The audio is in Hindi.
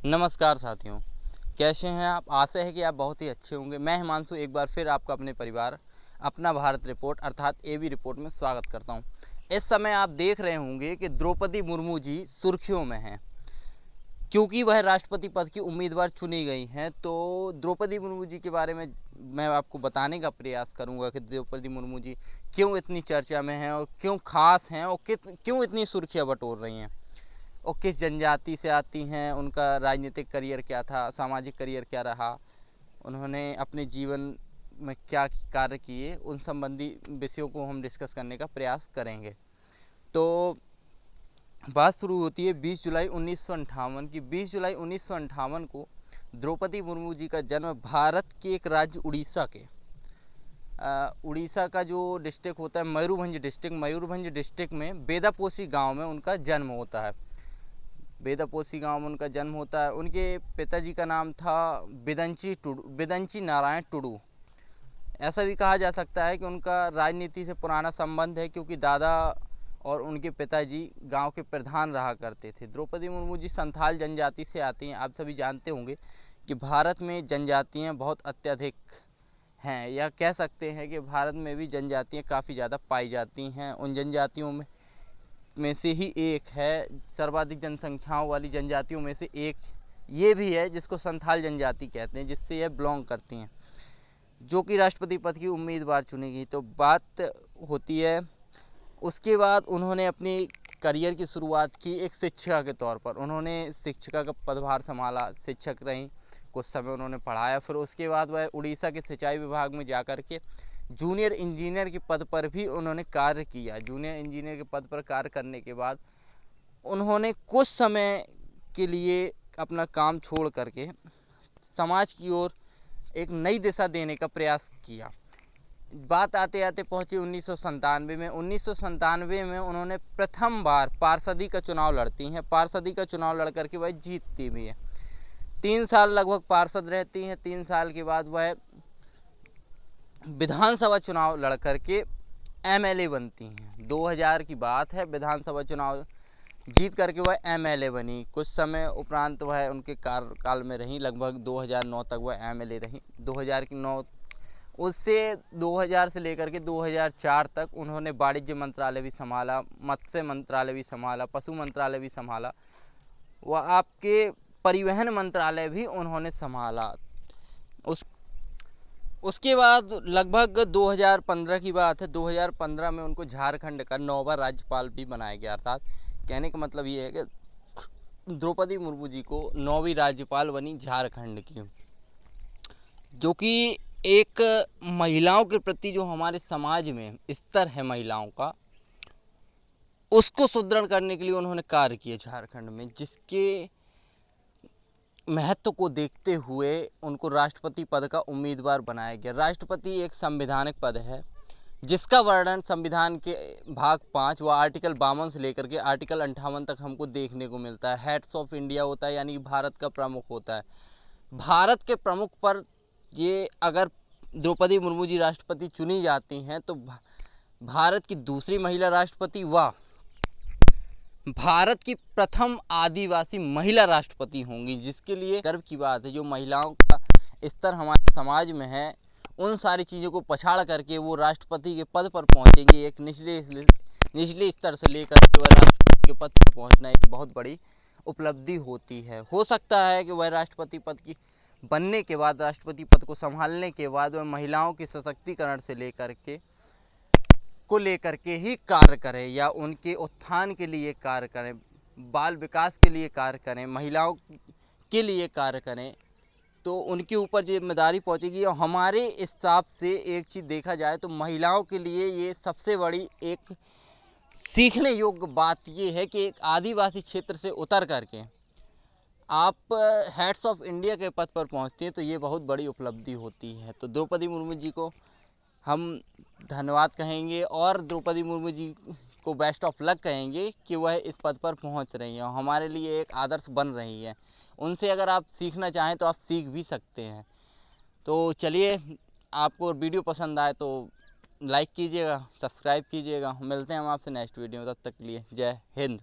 नमस्कार साथियों, कैसे हैं आप। आशा है कि आप बहुत ही अच्छे होंगे। मैं हिमांशु एक बार फिर आपका अपने परिवार अपना भारत रिपोर्ट अर्थात एबी रिपोर्ट में स्वागत करता हूं। इस समय आप देख रहे होंगे कि द्रौपदी मुर्मू जी सुर्खियों में हैं क्योंकि वह राष्ट्रपति पद की उम्मीदवार चुनी गई हैं। तो द्रौपदी मुर्मू जी के बारे में मैं आपको बताने का प्रयास करूंगा कि द्रौपदी मुर्मू जी क्यों इतनी चर्चा में हैं और क्यों खास हैं और क्यों इतनी सुर्खियाँ बटोर रही हैं और किस जनजाति से आती हैं, उनका राजनीतिक करियर क्या था, सामाजिक करियर क्या रहा, उन्होंने अपने जीवन में क्या कार्य किए, उन संबंधी विषयों को हम डिस्कस करने का प्रयास करेंगे। तो बात शुरू होती है 20 जुलाई 1958 की। 20 जुलाई 1958 को द्रौपदी मुर्मू जी का जन्म भारत के एक राज्य उड़ीसा के उड़ीसा का जो डिस्ट्रिक्ट होता है मयूरभंज डिस्ट्रिक्ट में बेदापोसी गांव में उनका जन्म होता है। बेदापोसी गांव में उनका जन्म होता है। उनके पिताजी का नाम था बिदंची नारायण टुडू। ऐसा भी कहा जा सकता है कि उनका राजनीति से पुराना संबंध है क्योंकि दादा और उनके पिताजी गांव के प्रधान रहा करते थे। द्रौपदी मुर्मू जी संथाल जनजाति से आती हैं। आप सभी जानते होंगे कि भारत में जनजातियां बहुत अत्यधिक हैं, या कह सकते हैं कि भारत में भी जनजातियां काफ़ी ज़्यादा पाई जाती हैं। उन जनजातियों में से ही एक है, सर्वाधिक जनसंख्याओं वाली जनजातियों में से एक ये भी है जिसको संथाल जनजाति कहते हैं, जिससे यह बिलोंग करती हैं, जो कि राष्ट्रपति पद की उम्मीदवार चुनी गई। तो बात होती है उसके बाद उन्होंने अपनी करियर की शुरुआत की एक शिक्षिका के तौर पर। उन्होंने शिक्षिका का पदभार संभाला, शिक्षक रहीं, कुछ समय उन्होंने पढ़ाया। फिर उसके बाद वह उड़ीसा के सिंचाई विभाग में जाकर के जूनियर इंजीनियर के पद पर भी उन्होंने कार्य किया। जूनियर इंजीनियर के पद पर कार्य करने के बाद उन्होंने कुछ समय के लिए अपना काम छोड़ करके समाज की ओर एक नई दिशा देने का प्रयास किया। बात आते आते पहुंची 1997 में। 1997 में उन्होंने प्रथम बार पार्षदी का चुनाव लड़ती हैं। पार्षदी का चुनाव लड़ करके वह जीतती भी है। 3 साल लगभग पार्षद रहती हैं। 3 साल के बाद वह विधानसभा चुनाव लड़ करके एमएलए बनती हैं। 2000 की बात है। विधानसभा चुनाव जीत करके वह एमएलए बनी। कुछ समय उपरांत वह उनके कार्यकाल में रहीं, लगभग 2009 तक वह एमएलए रहीं। 2009 उससे 2000 से लेकर के 2004 तक उन्होंने वाणिज्य मंत्रालय भी संभाला, मत्स्य मंत्रालय भी संभाला, पशु मंत्रालय भी संभाला, वह आपके परिवहन मंत्रालय भी उन्होंने संभाला। उसके बाद लगभग 2015 की बात है। 2015 में उनको झारखंड का 9वां राज्यपाल भी बनाया गया। अर्थात कहने का मतलब ये है कि द्रौपदी मुर्मू जी को 9वीं राज्यपाल बनी झारखंड की, जो कि एक महिलाओं के प्रति जो हमारे समाज में स्तर है महिलाओं का, उसको सुदृढ़ करने के लिए उन्होंने कार्य किए झारखंड में, जिसके महत्व को देखते हुए उनको राष्ट्रपति पद का उम्मीदवार बनाया गया। राष्ट्रपति एक संवैधानिक पद है जिसका वर्णन संविधान के भाग 5 व आर्टिकल 52 से लेकर के आर्टिकल 58 तक हमको देखने को मिलता है। हेड्स ऑफ इंडिया होता है, यानी भारत का प्रमुख होता है। भारत के प्रमुख पर ये अगर द्रौपदी मुर्मू जी राष्ट्रपति चुनी जाती हैं तो भारत की दूसरी महिला राष्ट्रपति व भारत की प्रथम आदिवासी महिला राष्ट्रपति होंगी, जिसके लिए गर्व की बात है। जो महिलाओं का स्तर हमारे समाज में है, उन सारी चीज़ों को पछाड़ करके वो राष्ट्रपति के पद पर पहुंचेंगी। एक निचले स्तर से लेकर के वह राष्ट्रपति के पद पर पहुंचना एक बहुत बड़ी उपलब्धि होती है। हो सकता है कि वह राष्ट्रपति पद की बनने के बाद, राष्ट्रपति पद को संभालने के बाद, वह महिलाओं के सशक्तिकरण से लेकर के ही कार्य करें, या उनके उत्थान के लिए कार्य करें, बाल विकास के लिए कार्य करें, महिलाओं के लिए कार्य करें, तो उनके ऊपर जिम्मेदारी पहुंचेगी। और हमारे हिसाब से एक चीज़ देखा जाए तो महिलाओं के लिए ये सबसे बड़ी एक सीखने योग्य बात ये है कि एक आदिवासी क्षेत्र से उतर करके आप हेड्स ऑफ इंडिया के पद पर पहुंचती हैं, तो ये बहुत बड़ी उपलब्धि होती है। तो द्रौपदी मुर्मू जी को हम धन्यवाद कहेंगे और द्रौपदी मुर्मू जी को बेस्ट ऑफ लक कहेंगे कि वह इस पद पर पहुंच रही हैं और हमारे लिए एक आदर्श बन रही है। उनसे अगर आप सीखना चाहें तो आप सीख भी सकते हैं। तो चलिए, आपको वीडियो पसंद आए तो लाइक कीजिएगा, सब्सक्राइब कीजिएगा। मिलते हैं हम आपसे नेक्स्ट वीडियो में। तब तक के लिए जय हिंद।